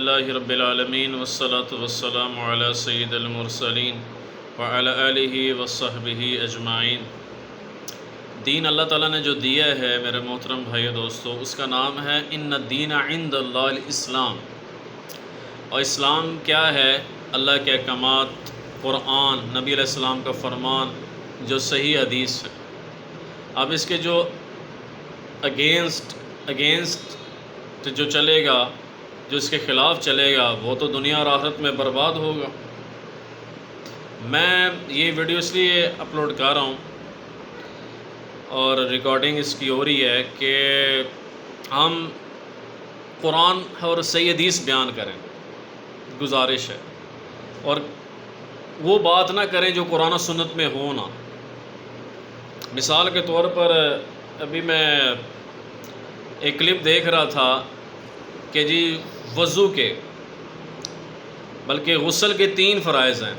للہ رب العالمین والصلاة والسلام علی سید المرسلین وعلی آلہ وصحبہ اجمعین۔ دین اللہ تعالیٰ نے جو دیا ہے میرے محترم بھائی دوستو، اس کا نام ہے ان الدین عند اللہ الاسلام۔ اور اسلام کیا ہے؟ اللہ کے احکامات، قرآن، نبی علیہ السلام کا فرمان، جو صحیح حدیث ہے۔ اب اس کے جو اگینسٹ جو چلے گا، جو اس کے خلاف چلے گا، وہ تو دنیا اور آخرت میں برباد ہوگا۔ میں یہ ویڈیو اس لیے اپلوڈ کر رہا ہوں اور ریکارڈنگ اس کی ہو رہی ہے کہ ہم قرآن اور صحیح حدیث بیان کریں، گزارش ہے، اور وہ بات نہ کریں جو قرآن و سنت میں ہو نہ۔ مثال کے طور پر ابھی میں ایک کلپ دیکھ رہا تھا کہ جی وضو کے، بلکہ غسل کے 3 فرائض ہیں،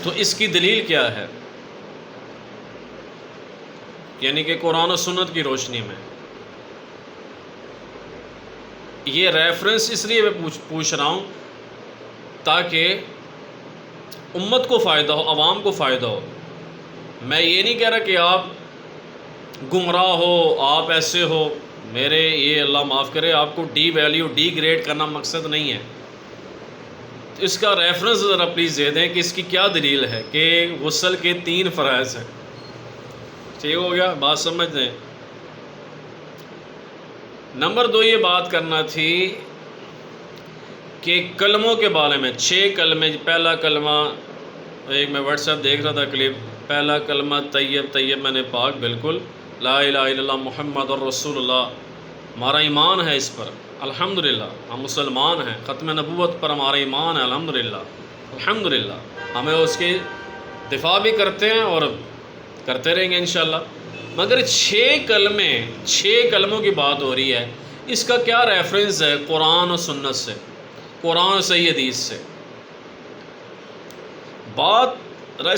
تو اس کی دلیل کیا ہے؟ یعنی کہ قرآن و سنت کی روشنی میں یہ ریفرنس اس لیے میں پوچھ رہا ہوں تاکہ امت کو فائدہ ہو، عوام کو فائدہ ہو۔ میں یہ نہیں کہہ رہا کہ آپ گمراہ ہو، آپ ایسے ہو، میرے یہ اللہ معاف کرے آپ کو ڈی ویلیو، ڈی گریڈ کرنا مقصد نہیں ہے۔ اس کا ریفرنس ذرا پلیز دے دیں کہ اس کی کیا دلیل ہے کہ غسل کے 3 فرائض ہیں۔ ٹھیک ہو گیا؟ بات سمجھ دیں۔ نمبر 2 یہ بات کرنا تھی کہ کلموں کے بارے میں 6 کلمے۔ پہلا کلمہ، ایک میں واٹس ایپ دیکھ رہا تھا کلپ، پہلا کلمہ طیب میں نے پاک، بالکل لا الہ الا اللہ محمد الرسول اللہ، ہمارا ایمان ہے اس پر الحمدللہ، ہم مسلمان ہیں، ختم نبوت پر ہمارا ایمان ہے الحمدللہ الحمدللہ۔ ہمیں اس کی دفاع بھی کرتے ہیں اور کرتے رہیں گے انشاءاللہ۔ مگر 6 کلموں کی بات ہو رہی ہے، اس کا کیا ریفرنس ہے؟ قرآن و سنت سے، قرآن و صحیح حدیث سے۔ بات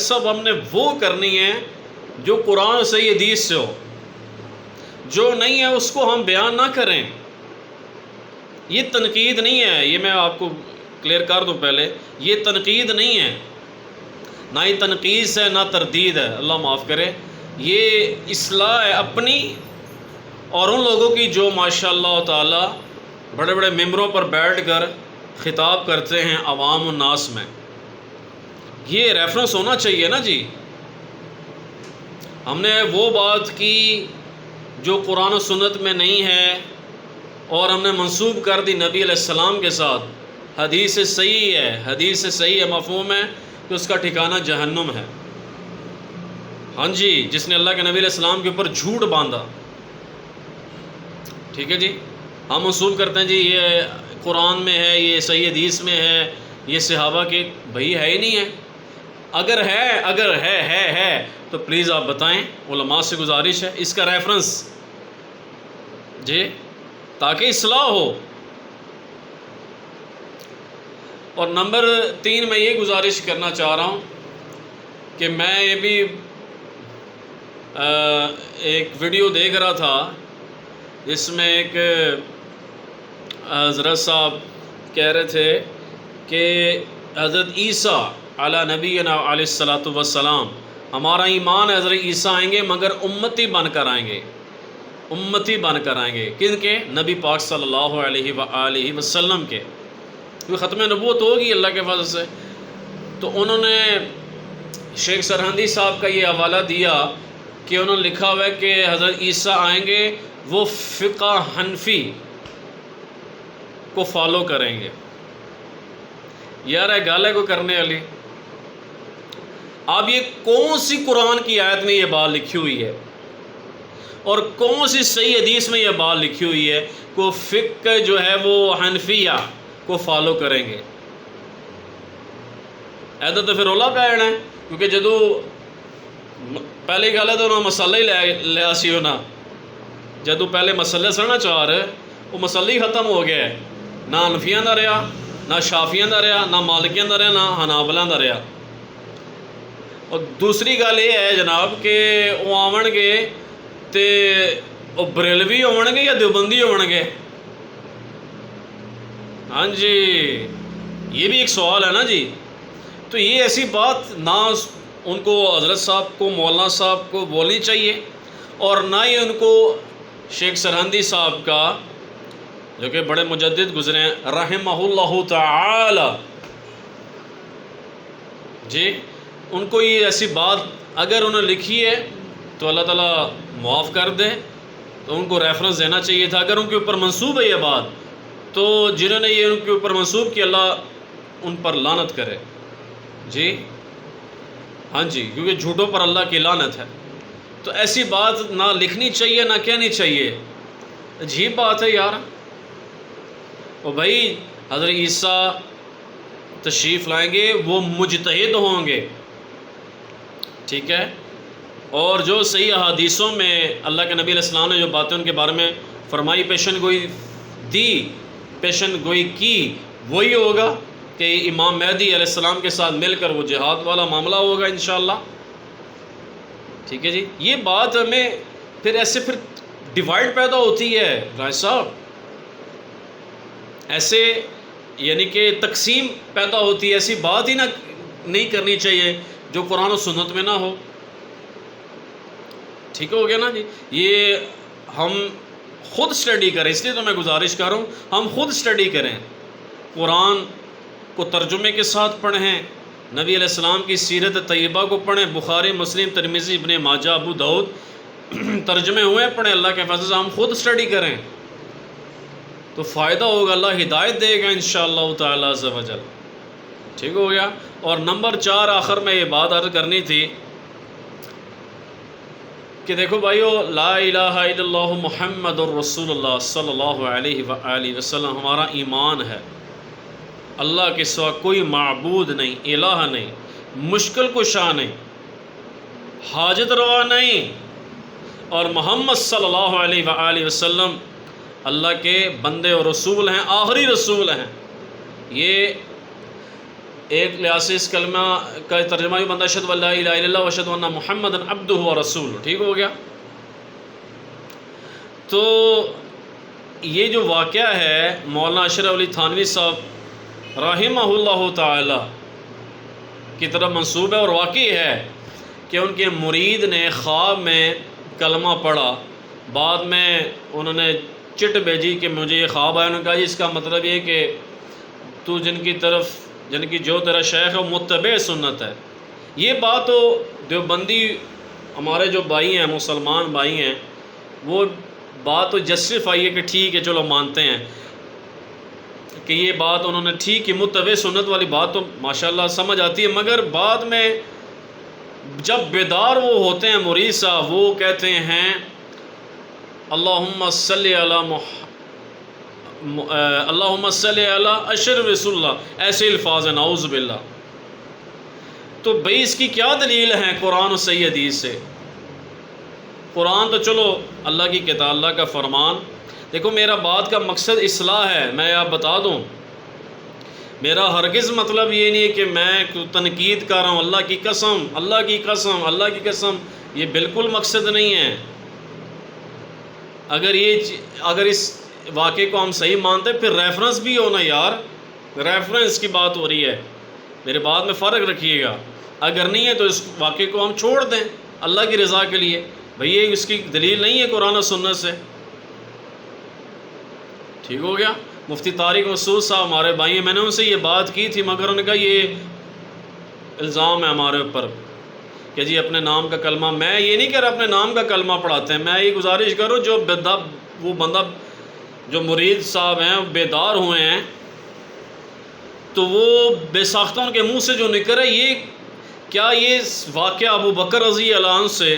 صاحب ہم نے وہ کرنی ہے جو قرآن و صحیح حدیث سے ہو، جو نہیں ہے اس کو ہم بیان نہ کریں۔ یہ تنقید نہیں ہے، یہ میں آپ کو کلیئر کر دوں پہلے، یہ تنقید نہیں ہے، نہ ہی تنقید ہے نہ تردید ہے، اللہ معاف کرے۔ یہ اصلاح ہے اپنی اور ان لوگوں کی جو ماشاء اللہ تعالی بڑے بڑے ممبروں پر بیٹھ کر خطاب کرتے ہیں عوام الناس میں۔ یہ ریفرنس ہونا چاہیے نا جی۔ ہم نے وہ بات کی جو قرآن و سنت میں نہیں ہے اور ہم نے منسوب کر دی نبی علیہ السلام کے ساتھ۔ حدیث صحیح ہے، حدیث صحیح ہے، مفہوم ہے کہ اس کا ٹھکانہ جہنم ہے۔ ہاں جی، جس نے اللہ کے نبی علیہ السلام کے اوپر جھوٹ باندھا، ٹھیک ہے جی، ہم منسوب کرتے ہیں جی یہ قرآن میں ہے، یہ صحیح حدیث میں ہے، یہ صحابہ کے، بھائی ہے ہی نہیں ہے۔ اگر ہے تو پلیز آپ بتائیں، علماء سے گزارش ہے اس کا ریفرنس جی، تاکہ اصلاح ہو۔ اور نمبر 3 میں یہ گزارش کرنا چاہ رہا ہوں کہ میں یہ بھی ایک ویڈیو دیکھ رہا تھا جس میں ایک حضرت صاحب کہہ رہے تھے کہ حضرت عیسیٰ علی نبینا علیہ الصلاۃ والسلام، ہمارا ایمان ہے حضرت عیسیٰ آئیں گے مگر امتی بن کر آئیں گے، امتی بن کر آئیں گے۔ کن کے؟ نبی پاک صلی اللہ علیہ وآلہ وسلم کے، کیونکہ ختم نبوت ہوگی اللہ کے فضل سے۔ تو انہوں نے شیخ سرہندی صاحب کا یہ حوالہ دیا کہ انہوں نے لکھا ہوا ہے کہ حضرت عیسیٰ آئیں گے، وہ فقہ حنفی کو فالو کریں گے۔ یار ہے گالے کو کرنے والی۔ اب یہ کون سی قرآن کی آیت میں یہ بات لکھی ہوئی ہے اور کون سی صحیح حدیث میں یہ بات لکھی ہوئی ہے کہ فقہ جو ہے وہ حنفیہ کو فالو کریں گے؟ ایسا تو پھر رولا پہ آنا ہے، کیونکہ جدو پہلی گل ہے تو انہوں نے مسئلہ ہی لیا سی ہونا، جدو پہلے مسئلے سڑنا چاہ رہے وہ مسئلہ ہی ختم ہو گیا ہے، نہ حنفیاں دا رہا، نہ شافیاں دا رہا، نہ مالکیاں دا رہا، نہ حنابلاں دا رہا۔ اور دوسری گل یہ ہے جناب کہ وہ آون گے تے وہ بریلوی ہون گے یا دیوبندی ہون گے؟ ہاں جی، یہ بھی ایک سوال ہے نا جی. تو یہ ایسی بات نہ ان کو حضرت صاحب کو مولانا صاحب کو بولنی چاہیے، اور نہ ہی ان کو شیخ سرہندی صاحب کا جو کہ بڑے مجدد گزرے ہیں رحمہ اللہ تعالی جی، ان کو یہ ایسی بات اگر انہوں نے لکھی ہے تو اللہ تعالیٰ معاف کر دے، تو ان کو ریفرنس دینا چاہیے تھا. اگر ان کے اوپر منسوب ہے یہ بات، تو جنہوں نے یہ ان کے اوپر منسوب کیا اللہ ان پر لعنت کرے جی. ہاں جی، کیونکہ جھوٹوں پر اللہ کی لعنت ہے. تو ایسی بات نہ لکھنی چاہیے نہ کہنی چاہیے. عجیب بات ہے یار. اور بھائی حضرت عیسیٰ تشریف لائیں گے، وہ مجتہد ہوں گے، ٹھیک ہے، اور جو صحیح احادیثوں میں اللہ کے نبی علیہ السلام نے جو باتیں ان کے بارے میں فرمائی، پیشن گوئی دی، پیشن گوئی کی، وہی ہوگا کہ امام مہدی علیہ السلام کے ساتھ مل کر وہ جہاد والا معاملہ ہوگا انشاءاللہ. ٹھیک ہے جی. یہ بات ہمیں پھر ایسے پھر ڈیوائڈ پیدا ہوتی ہے رائے صاحب، ایسے یعنی کہ تقسیم پیدا ہوتی ہے. ایسی بات ہی نہیں کرنی چاہیے جو قرآن و سنت میں نہ ہو. ٹھیک ہو گیا نا جی. یہ ہم خود اسٹڈی کریں، اس لیے تو میں گزارش کر رہا ہوں ہم خود اسٹڈی کریں، قرآن کو ترجمے کے ساتھ پڑھیں، نبی علیہ السلام کی سیرت طیبہ کو پڑھیں، بخاری، مسلم، ترمذی، ابن ماجہ، ابو داؤد ترجمے ہوئے پڑھیں. اللہ کے فضل سے ہم خود اسٹڈی کریں تو فائدہ ہوگا، اللہ ہدایت دے گا انشاءاللہ تعالی عز و جل. ٹھیک ہو گیا. اور نمبر 4 آخر میں یہ بات عرض کرنی تھی کہ دیکھو بھائیو، لا الہ الا اللہ محمد الرسول اللہ صلی اللہ علیہ وآلہ وسلم ہمارا ایمان ہے. اللہ کے سوا کوئی معبود نہیں، الہ نہیں، مشکل کشا نہیں، حاجت روا نہیں، اور محمد صلی اللہ علیہ وآلہ وسلم اللہ کے بندے اور رسول ہیں، آخری رسول ہیں. یہ ایک لحاظ سے اس کلمہ کا ترجمہ بھی بندہ اشہد ان لا الہ الا اللہ و اشہد ان محمد عبدہ و رسولہ. ٹھیک ہو گیا. تو یہ جو واقعہ ہے مولانا اشرف علی تھانوی صاحب رحمہ اللہ تعالی کی طرف منسوب ہے، اور واقعی ہے کہ ان کے مرید نے خواب میں کلمہ پڑھا. بعد میں انہوں نے چٹ بھیجی کہ مجھے یہ خواب آیا. انہوں نے کہا اس کا مطلب یہ کہ تو جن کی جو تیرا شیخ ہے وہ متبع سنت ہے. یہ بات تو دیوبندی ہمارے جو بھائی ہیں، مسلمان بھائی ہیں، وہ بات تو جسٹیفائی ہے کہ ٹھیک ہے چلو مانتے ہیں کہ یہ بات انہوں نے ٹھیک ہے، متبع سنت والی بات تو ماشاءاللہ سمجھ آتی ہے. مگر بعد میں جب بیدار وہ ہوتے ہیں مرید صاحب، وہ کہتے ہیں اللہم صلی علی اللہم صلی علی اشرف رسول اللہ، ایسے الفاظ ہیں، نعوذ باللہ. تو بھئی اس کی کیا دلیل ہے قرآن و صحیح حدیث سے؟ قرآن تو چلو اللہ کی کتاب، اللہ کا فرمان. دیکھو میرا بات کا مقصد اصلاح ہے، میں آپ بتا دوں، میرا ہرگز مطلب یہ نہیں ہے کہ میں تنقید کر رہا ہوں. اللہ کی قسم، اللہ کی قسم، اللہ کی قسم، یہ بالکل مقصد نہیں ہے. اگر اس واقعے کو ہم صحیح مانتے پھر ریفرنس بھی ہونا یار، ریفرنس کی بات ہو رہی ہے، میرے بات میں فرق رکھیے گا. اگر نہیں ہے تو اس واقعے کو ہم چھوڑ دیں اللہ کی رضا کے لیے. بھئی یہ اس کی دلیل نہیں ہے قرآن و سنت سے. ٹھیک ہو گیا. مفتی طارق مسعود صاحب ہمارے بھائی ہیں، میں نے ان سے یہ بات کی تھی مگر انہوں نے کہا یہ الزام ہے ہمارے اوپر کہ جی اپنے نام کا کلمہ. میں یہ نہیں کہہ رہا اپنے نام کا کلمہ پڑھاتے ہیں، میں یہ گزارش کروں جو وہ بندہ جو مرید صاحب ہیں بیدار ہوئے ہیں تو وہ بے ساختوں کے منہ سے جو نکل ہے، یہ کیا یہ واقعہ ابو بکر رضی اللہ عنہ سے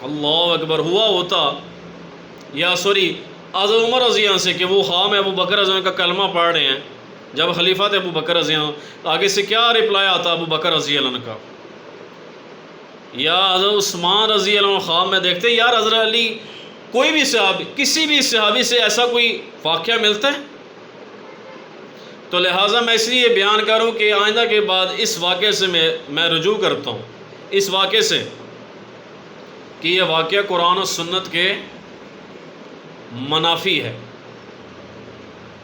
اللہ اکبر ہوا ہوتا، یا سوری حضرت عمر رضی اللہ عنہ سے کہ وہ خواب میں ابو بکر رضی اللہ عنہ کا کلمہ پڑھ رہے ہیں جب خلیفہ تھے ابو بکر رضی اللہ عنہ، تو آگے سے کیا رپلائی آتا ابو بکر رضی اللہ عنہ کا؟ یا حضرت عثمان رضی اللہ عنہ خواب میں دیکھتے یار حضرت علی، کوئی بھی صحابی، کسی بھی صحابی سے ایسا کوئی واقعہ ملتا ہے؟ تو لہٰذا میں اس لیے بیان کروں کہ آئندہ کے بعد اس واقعے سے میں رجوع کرتا ہوں، اس واقعے سے کہ یہ واقعہ قرآن و سنت کے منافی ہے.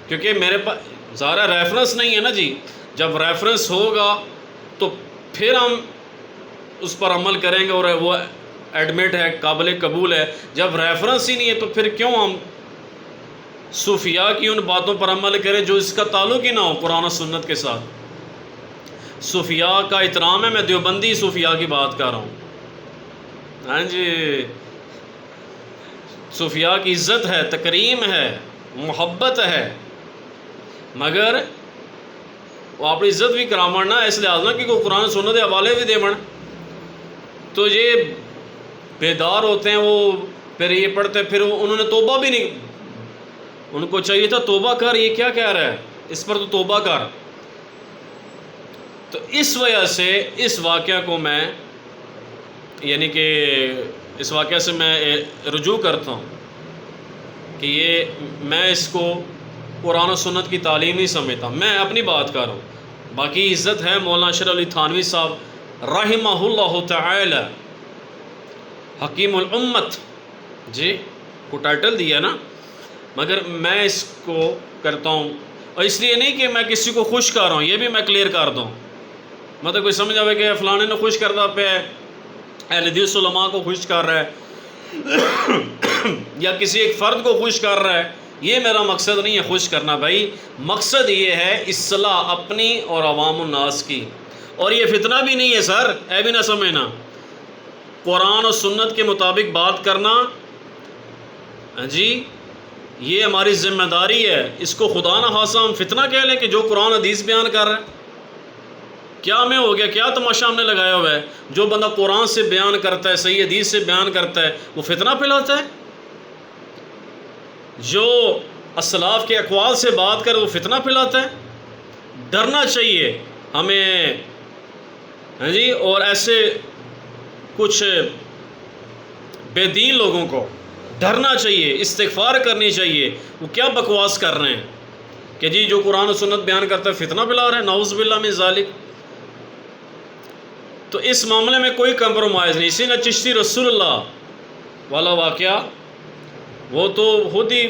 کیونکہ ظاہر ریفرنس نہیں ہے نا جی، جب ریفرنس ہوگا تو پھر ہم اس پر عمل کریں گے اور وہ ایڈمٹ ہے، قابل قبول ہے۔ جب ریفرنس ہی نہیں ہے تو پھر کیوں ہم صوفیاء کی ان باتوں پر عمل کریں جو اس کا تعلق ہی نہ ہو قرآن و سنت کے ساتھ۔ صوفیاء کا احترام ہے، میں دیوبندی صوفیاء کی بات کر رہا ہوں، ہاں جی، صوفیاء کی عزت ہے، تکریم ہے، محبت ہے، مگر وہ اپنی عزت بھی کرامن نہ اس لحاظ نہ کہ کوئی قرآن سنت کے حوالے بھی دے من، تو یہ بیدار ہوتے ہیں، وہ پھر یہ پڑھتے ہیں، پھر انہوں نے توبہ بھی نہیں، ان کو چاہیے تھا توبہ کر، یہ کیا کہہ رہا ہے، اس پر تو توبہ کر۔ تو اس وجہ سے اس واقعہ کو میں یعنی کہ اس واقعہ سے میں رجوع کرتا ہوں کہ یہ میں اس کو قرآن و سنت کی تعلیم نہیں سمجھتا، میں اپنی بات کر رہا ہوں۔ باقی عزت ہے مولانا اشرف علی تھانوی صاحب رحمہ اللہ تعالی، حکیم الامت جی کو ٹائٹل دیا نا، مگر میں اس کو کرتا ہوں، اور اس لیے نہیں کہ میں کسی کو خوش کر رہا ہوں، یہ بھی میں کلیئر کر دوں، مطلب کوئی سمجھ آئے کہ فلانے نے خوش کردہ پہ اہل حدیث علماء کو خوش کر رہا ہے یا کسی ایک فرد کو خوش کر رہا ہے، یہ میرا مقصد نہیں ہے خوش کرنا بھائی، مقصد یہ ہے اصلاح اپنی اور عوام الناس کی، اور یہ فتنہ بھی نہیں ہے سر، اے بھی نہ سمجھنا، قرآن و سنت کے مطابق بات کرنا جی یہ ہماری ذمہ داری ہے، اس کو خدا نہ خواستہ ہم فتنہ کہہ لیں کہ جو قرآن حدیث بیان کر رہا ہے، کیا میں ہو گیا، کیا تماشا ہم نے لگایا ہوا ہے؟ جو بندہ قرآن سے بیان کرتا ہے، صحیح حدیث سے بیان کرتا ہے، وہ فتنہ پھیلاتا ہے، جو اسلاف کے اقوال سے بات کر وہ فتنہ پھیلاتا ہے۔ ڈرنا چاہیے ہمیں، ہاں جی، اور ایسے کچھ بے دین لوگوں کو ڈرنا چاہیے، استغفار کرنی چاہیے، وہ کیا بکواس کر رہے ہیں کہ جی جو قرآن و سنت بیان کرتا ہے فتنہ پھیلا رہا ہے، نعوذ باللہ من ذالک۔ تو اس معاملے میں کوئی کمپرومائز نہیں، اسی نے چشتی رسول اللہ والا واقعہ، وہ تو خود ہی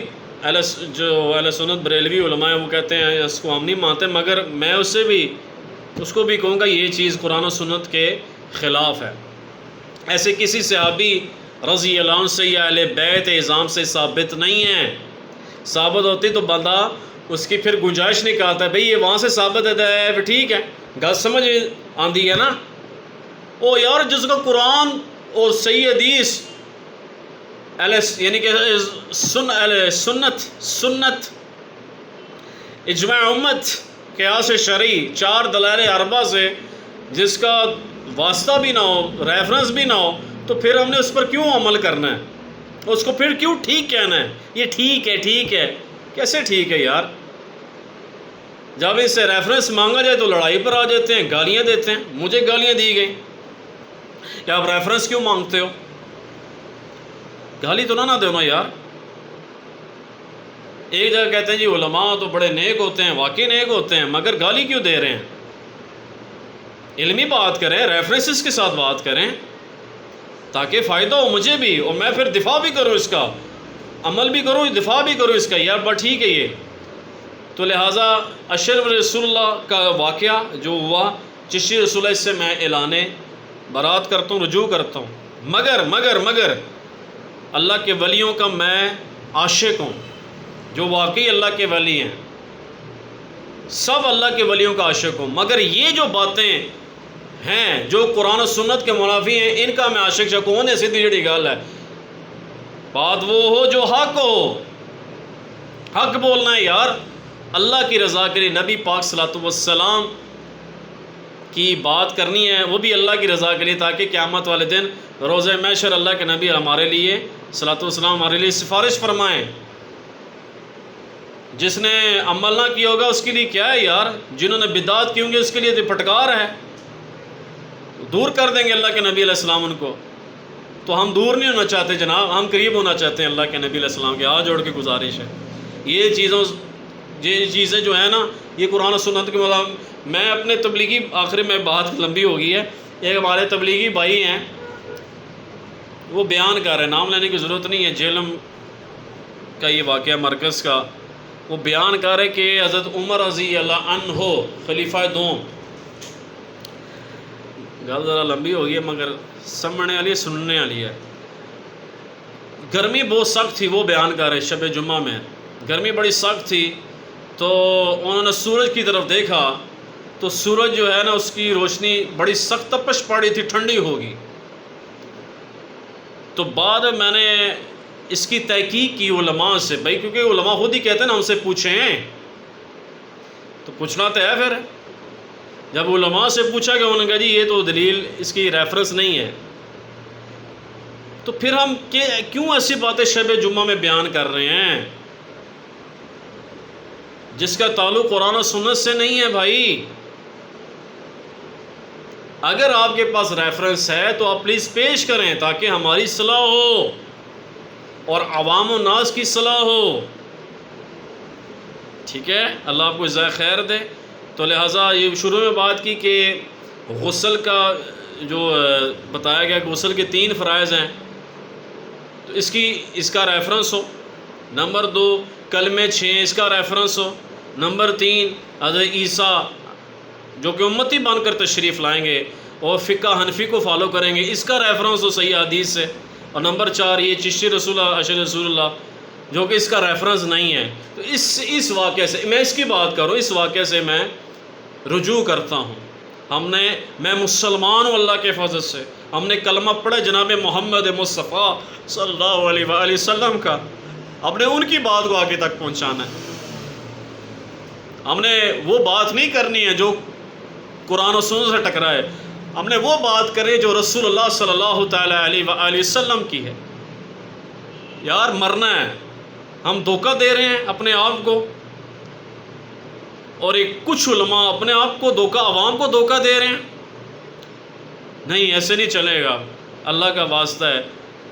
جو اہل سنت بریلوی علماء ہیں وہ کہتے ہیں اس کو ہم نہیں مانتے، مگر میں اس کو بھی کہوں گا یہ چیز قرآن و سنت کے خلاف ہے۔ ایسے کسی صحابی رضی اللہ عنہ سے یا اہل بیت اعظام سے ثابت نہیں ہے، ثابت ہوتی تو بندہ اس کی پھر گنجائش نکالتا ہے، بھئی یہ وہاں سے ثابت ہے، پھر ٹھیک ہے، گل سمجھ آندھی ہے نا، او یار جس کا قرآن اور صحیح حدیث یعنی کہ سنت اجماع امت قیاس شرعی 4 دلائل اربعہ سے جس کا واسطہ بھی نہ ہو، ریفرنس بھی نہ ہو، تو پھر ہم نے اس پر کیوں عمل کرنا ہے، اس کو پھر کیوں ٹھیک کہنا ہے؟ یہ ٹھیک ہے، ٹھیک ہے، کیسے ٹھیک ہے یار؟ جب اس سے ریفرنس مانگا جائے تو لڑائی پر آ جاتے ہیں، گالیاں دیتے ہیں، مجھے گالیاں دی گئیں کہ آپ ریفرنس کیوں مانگتے ہو؟ گالی تو نہ دو نا یار۔ ایک جگہ کہتے ہیں جی علماء تو بڑے نیک ہوتے ہیں، واقعی نیک ہوتے ہیں، مگر گالی کیوں دے رہے ہیں؟ علمی بات کریں، ریفرنسز کے ساتھ بات کریں تاکہ فائدہ ہو مجھے بھی، اور میں پھر دفاع بھی کروں اس کا، عمل بھی کروں، دفاع بھی کروں اس کا، یار بات ٹھیک ہے یہ۔ تو لہٰذا اشرف رسول اللہ کا واقعہ جو ہوا چشتی رسول اللہ، اس سے میں اعلان برات کرتا ہوں، رجوع کرتا ہوں، مگر اللہ کے ولیوں کا میں عاشق ہوں، جو واقعی اللہ کے ولی ہیں، سب اللہ کے ولیوں کا عاشق ہوں، مگر یہ جو باتیں ہیں جو قرآن و سنت کے منافی ہیں، ان کا میں عاشق شکون ہے، سیدھی جڑی گل ہے۔ بات وہ ہو جو حق ہو، حق بولنا ہے یار، اللہ کی رضا کے لیے، نبی پاک صلی اللہ علیہ وسلم کی بات کرنی ہے، وہ بھی اللہ کی رضا کے لیے، تاکہ قیامت والے دن روز محشر اللہ کے نبی ہمارے لیے صلی اللہ علیہ وسلم ہمارے لیے سفارش فرمائیں۔ جس نے عمل نہ کیا ہوگا اس کے لیے کیا ہے یار، جنہوں نے بدعات کی ہوں گے اس کے لیے تو پھٹکار ہے، دور کر دیں گے اللہ کے نبی علیہ السلام ان کو۔ تو ہم دور نہیں ہونا چاہتے جناب، ہم قریب ہونا چاہتے ہیں اللہ کے نبی علیہ السلام کے، ہاتھ جوڑ کے گزارش ہے۔ یہ چیزیں جو ہیں نا، یہ قرآن و سنت کے مطابق، میں اپنے تبلیغی، آخری میں بات لمبی ہو گئی ہے، ایک ہمارے تبلیغی بھائی ہیں، وہ بیان کر رہے ہیں، نام لینے کی ضرورت نہیں ہے، جہلم کا یہ واقعہ مرکز کا، وہ بیان کر رہے کہ حضرت عمر رضی اللہ عنہ خلیفہ دوم، گل ذرا لمبی ہو گئی ہے مگر سمجھنے والی سننے والی ہے۔ گرمی بہت سخت تھی، وہ بیان کر رہے شب جمعہ میں گرمی بڑی سخت تھی، تو انہوں نے سورج کی طرف دیکھا تو سورج جو ہے نا اس کی روشنی بڑی سخت تپش پڑی تھی، ٹھنڈی ہوگی۔ تو بعد میں نے اس کی تحقیق کی علماء سے، بھائی کیونکہ علماء خود ہی کہتے ہیں نا ہم سے پوچھیں، تو پوچھنا تو ہے۔ پھر جب علماء سے پوچھا کہ انہوں نے کہا جی یہ تو دلیل اس کی ریفرنس نہیں ہے، تو پھر ہم کیوں ایسی باتیں شب جمعہ میں بیان کر رہے ہیں جس کا تعلق قرآن و سنت سے نہیں ہے؟ بھائی اگر آپ کے پاس ریفرنس ہے تو آپ پلیز پیش کریں تاکہ ہماری اصلاح ہو اور عوام و ناس کی اصلاح ہو، ٹھیک ہے؟ اللہ آپ کو جزائے خیر دے۔ تو لہٰذا یہ شروع میں بات کی کہ غسل کا جو بتایا گیا کہ غسل کے 3 فرائض ہیں، تو اس کا ریفرنس ہو۔ نمبر 2 کلمے 6 اس کا ریفرنس ہو۔ نمبر 3 حضرت عیسیٰ جو کہ امتی بن کر تشریف لائیں گے اور فقہ حنفی کو فالو کریں گے، اس کا ریفرنس ہو صحیح حدیث سے۔ اور نمبر 4 یہ چشتی رسول اللہ اشر رسول اللہ جو کہ اس کا ریفرنس نہیں ہے۔ تو اس واقعے سے میں اس کی بات کروں، اس واقعے سے میں رجوع کرتا ہوں۔ میں مسلمان ہوں اللہ کے فضل سے، ہم نے کلمہ پڑھا جناب محمد مصطفیٰ صلی اللہ علیہ وآلہ وسلم کا، ہم نے ان کی بات کو آگے تک پہنچانا ہے۔ ہم نے وہ بات نہیں کرنی ہے جو قرآن و سنت سے ٹکرائے، ہم نے وہ بات کرے جو رسول اللہ صلی اللہ تعالیٰ علیہ وآلہ وسلم کی ہے۔ یار مرنا ہے، ہم دھوکہ دے رہے ہیں اپنے آپ کو، اور کچھ علماء اپنے آپ کو دھوکہ، عوام کو دھوکہ دے رہے ہیں۔ نہیں ایسے نہیں چلے گا، اللہ کا واسطہ ہے۔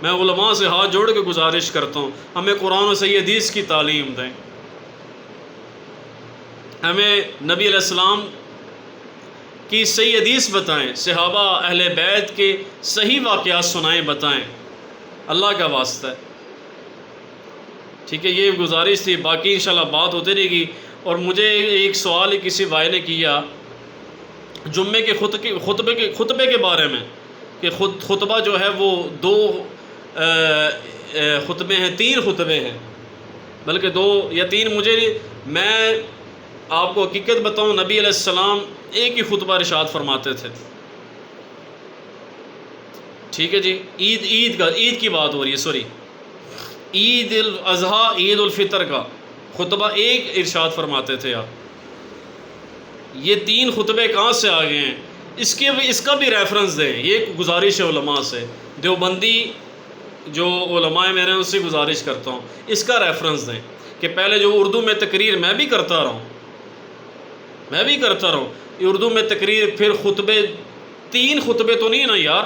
میں علماء سے ہاتھ جوڑ کے گزارش کرتا ہوں ہمیں قرآن و صحیح حدیث کی تعلیم دیں، ہمیں نبی علیہ السلام کی صحیح حدیث بتائیں، صحابہ اہل بیت کے صحیح واقعات سنائیں، بتائیں، اللہ کا واسطہ ہے، ٹھیک ہے؟ یہ گزارش تھی، باقی انشاءاللہ بات ہوتی رہے گی۔ اور مجھے ایک سوال کسی بھائی نے کیا جمعے کے خطبے کے بارے میں کہ خطبہ جو ہے وہ 2 خطبے ہیں، 3 خطبے ہیں، بلکہ 2 یا 3، میں آپ کو حقیقت بتاؤں نبی علیہ السلام ایک ہی خطبہ ارشاد فرماتے تھے، ٹھیک ہے جی؟ عید کی بات ہو رہی ہے، سوری، عید الاضحیٰ عید الفطر کا خطبہ ایک ارشاد فرماتے تھے آپ۔ یہ 3 خطبے کہاں سے آ گئے ہیں؟ اس کا بھی ریفرنس دیں، یہ گزارش ہے علماء سے، دیوبندی جو علماء ہیں میرے ان سے گزارش کرتا ہوں اس کا ریفرنس دیں کہ پہلے جو اردو میں تقریر میں بھی کرتا رہا ہوں، اردو میں تقریر، پھر خطبے 3 خطبے تو نہیں نا یار،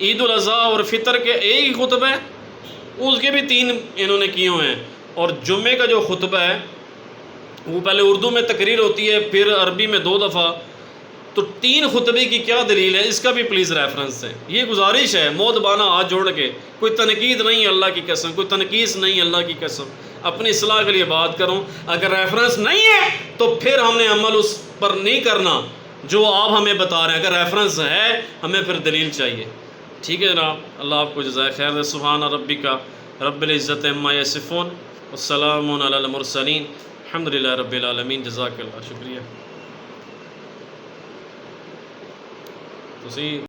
عید الاضحیٰ اور فطر کے ایک ہی خطبے، اس کے بھی 3 انہوں نے کیے ہوئے ہیں۔ اور جمعے کا جو خطبہ ہے وہ پہلے اردو میں تقریر ہوتی ہے، پھر عربی میں 2 دفعہ، تو 3 خطبے کی کیا دلیل ہے؟ اس کا بھی پلیز ریفرنس ہے۔ یہ گزارش ہے مودبانہ ہاتھ جوڑ کے، کوئی تنقید نہیں اللہ کی قسم، کوئی تنقید نہیں اللہ کی قسم، اپنی اصلاح کے لیے بات کروں۔ اگر ریفرنس نہیں ہے تو پھر ہم نے عمل اس پر نہیں کرنا جو آپ ہمیں بتا رہے ہیں، اگر ریفرنس ہے ہمیں پھر دلیل چاہیے، ٹھیک ہے جناب؟ اللہ آپ کو جزائے خیر دے۔ سبحان ربک رب العزت عما یصفون والسلام علی المرسلین، الحمدللہ رب العالمین۔ جزاک اللہ، شکریہ۔